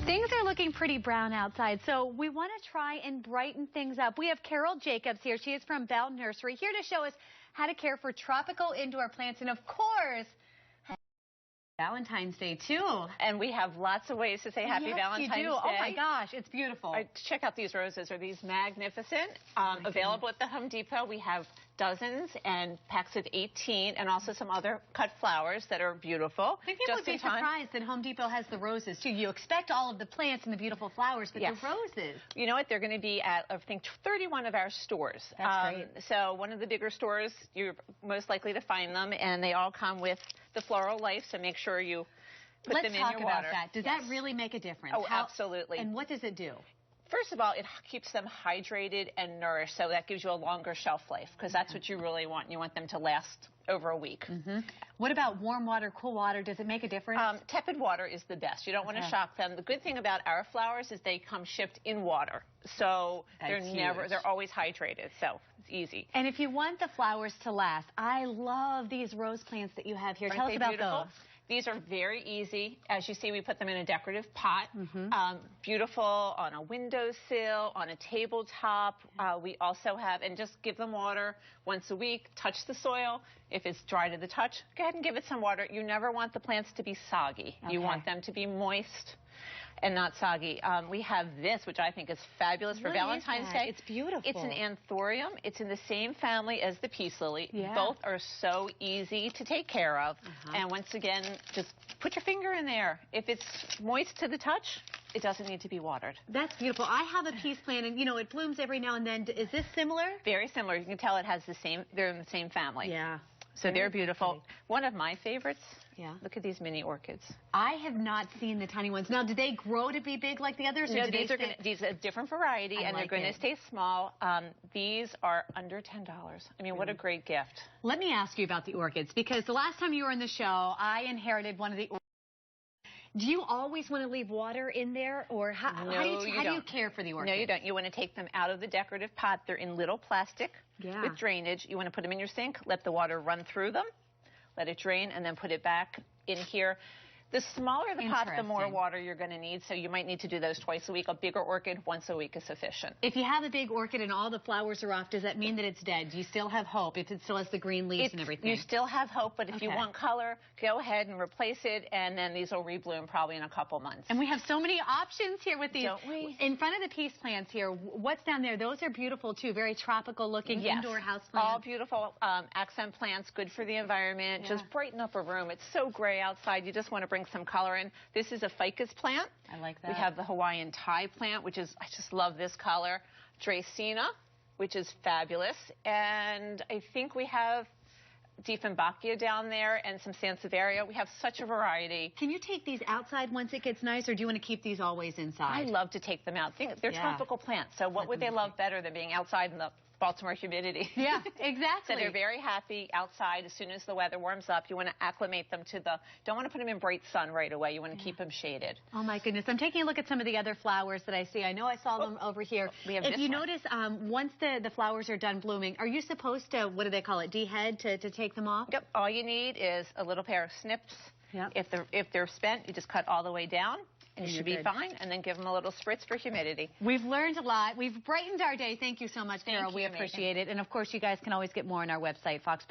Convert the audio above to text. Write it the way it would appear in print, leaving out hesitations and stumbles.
Things are looking pretty brown outside, so we want to try and brighten things up. We have Carol Jacobs here. She is from Bell Nursery, here to show us how to care for tropical indoor plants, and of course, Valentine's Day too. And we have lots of ways to say Happy Valentine's Day. Oh my gosh, it's beautiful. Right, check out these roses. Are these magnificent? Available at the Home Depot. We have dozens and packs of 18, and also some other cut flowers that are beautiful. I think people would be surprised that Home Depot has the roses too. You expect all of the plants and the beautiful flowers, but the roses. You know what? They're going to be at, I think, 31 of our stores. That's great. So one of the bigger stores, you're most likely to find them, and they all come with the Floral Life, so make sure you put them in your water. Let's talk about that. Does that really make a difference? Oh, absolutely. And what does it do? First of all, it keeps them hydrated and nourished, so that gives you a longer shelf life, because that's what you really want. You want them to last over a week. What about warm water, cool water? Does it make a difference? Tepid water is the best. You don't want to shock them. The good thing about our flowers is they come shipped in water, so they're always hydrated, so it's easy. And if you want the flowers to last, I love these rose plants that you have here. Tell us about those. These are very easy. As you see, we put them in a decorative pot. Beautiful on a windowsill, on a tabletop. We also have, and just give them water once a week. Touch the soil. If it's dry to the touch, go ahead and give it some water. You never want the plants to be soggy. You want them to be moist and not soggy. We have this, which I think is fabulous for Valentine's Day. It's beautiful. It's an Anthurium. It's in the same family as the peace lily. Both are so easy to take care of. And once again, just put your finger in there. If it's moist to the touch, it doesn't need to be watered. That's beautiful. I have a peace plant, and you know, it blooms every now and then. Is this similar? Very similar. You can tell it has the same, they're in the same family. Yeah. So they're beautiful. One of my favorites. Look at these mini orchids. I have not seen the tiny ones. Now, do they grow to be big like the others? No, these are a different variety, and they're going to stay small. These are under $10. I mean, what a great gift. Let me ask you about the orchids, because the last time you were in the show, I inherited one of the orchids. Do you always want to leave water in there, or how do you care for the orchids? No, you don't. You want to take them out of the decorative pot. They're in little plastic with drainage. You want to put them in your sink, let the water run through them, let it drain, and then put it back in here. The smaller the pot, the more water you're going to need, so you might need to do those twice a week. A bigger orchid, once a week is sufficient. If you have a big orchid and all the flowers are off, does that mean that it's dead? Do you still have hope if it still has the green leaves and everything? You still have hope, but if you want color, go ahead and replace it, and then these will rebloom probably in a couple months. And we have so many options here with these. Don't we? In front of the peace plants here, what's down there? Those are beautiful too, very tropical looking indoor house plants. All beautiful accent plants, good for the environment, just brighten up a room. It's so gray outside, you just want to bring some color in. This is a ficus plant. I like that. We have the Hawaiian Thai plant, which is, I just love this color. Dracaena, which is fabulous. And I think we have Dieffenbachia down there and some Sansevieria. We have such a variety. Can you take these outside once it gets nice, or do you want to keep these always inside? I love to take them out. They're tropical plants, so what would they love better than being outside in the Baltimore humidity? Yeah, exactly. So they're very happy outside. As soon as the weather warms up, you want to acclimate them to don't want to put them in bright sun right away. You want to keep them shaded. Oh my goodness. I'm taking a look at some of the other flowers that I see. I know I saw them over here. We have if you notice, once the flowers are done blooming, are you supposed to, what do they call it, dehead to take them off? Yep. All you need is a little pair of snips. If they're spent, you just cut all the way down. And you should be fine, and then give them a little spritz for humidity. We've learned a lot. We've brightened our day. Thank you so much, Carol. We appreciate it. And, of course, you guys can always get more on our website, Fox.